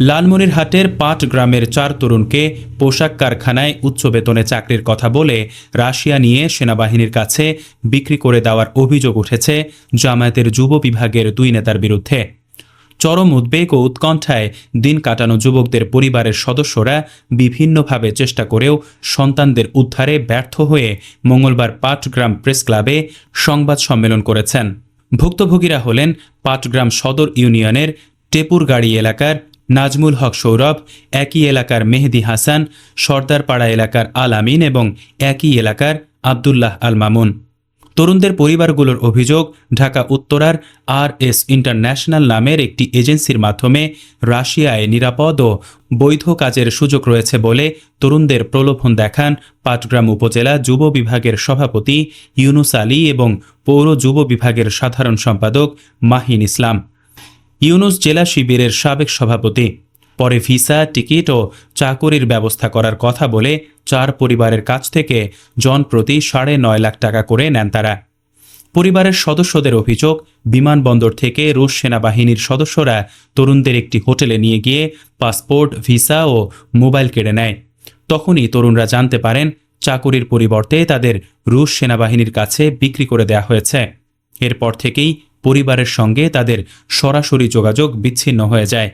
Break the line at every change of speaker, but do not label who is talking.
লালমনিরহাটের পাটগ্রামের 4 তরুণকে পোশাক কারখানায় উচ্চ বেতনে চাকরির কথা বলে রাশিয়া নিয়ে সেনাবাহিনীর কাছে বিক্রি করে দেওয়ার অভিযোগ উঠেছে জামায়াতের যুব বিভাগের 2 নেতার বিরুদ্ধে। চরম উদ্বেগ ও উৎকণ্ঠায় দিন কাটানো যুবকদের পরিবারের সদস্যরা বিভিন্নভাবে চেষ্টা করেও সন্তানদের উদ্ধারে ব্যর্থ হয়ে মঙ্গলবার পাটগ্রাম প্রেস ক্লাবে সংবাদ সম্মেলন করেছেন। ভুক্তভোগীরা হলেন পাটগ্রাম সদর ইউনিয়নের টেপুরগাড়ি এলাকার নাজমুল হক সৌরভ, একই এলাকার মেহেদি হাসান, সর্দারপাড়া এলাকার আল আমিন এবং একই এলাকার আবদুল্লাহ আল মামুন। তরুণদের পরিবারগুলোর অভিযোগ, ঢাকা উত্তরার RS ইন্টারন্যাশনাল নামের একটি এজেন্সির মাধ্যমে রাশিয়ায় নিরাপদ ও বৈধ কাজের সুযোগ রয়েছে বলে তরুণদের প্রলোভন দেখান পাটগ্রাম উপজেলা যুব বিভাগের সভাপতি ইউনুস আলী এবং পৌর যুব বিভাগের সাধারণ সম্পাদক মাহিন ইসলাম। ইউনুস জেলা শিবিরের সাবেক সভাপতি। পরে ভিসা, টিকিট ও চাকরির ব্যবস্থা করার কথা বলে 4 পরিবারের কাছ থেকে জনপ্রতি 9.5 লাখ টাকা করে নেন তারা। পরিবারের সদস্যদের অভিযোগ, বিমানবন্দর থেকে রুশ সেনাবাহিনীর সদস্যরা তরুণদের একটি হোটেলে নিয়ে গিয়ে পাসপোর্ট, ভিসা ও মোবাইল কেড়ে নেয়। তখনই তরুণরা জানতে পারেন চাকরির পরিবর্তে তাদের রুশ সেনাবাহিনীর কাছে বিক্রি করে দেওয়া হয়েছে। এরপর থেকেই পরিবারের সঙ্গে তাদের সরাসরি যোগাযোগ বিচ্ছিন্ন হয়ে যায়।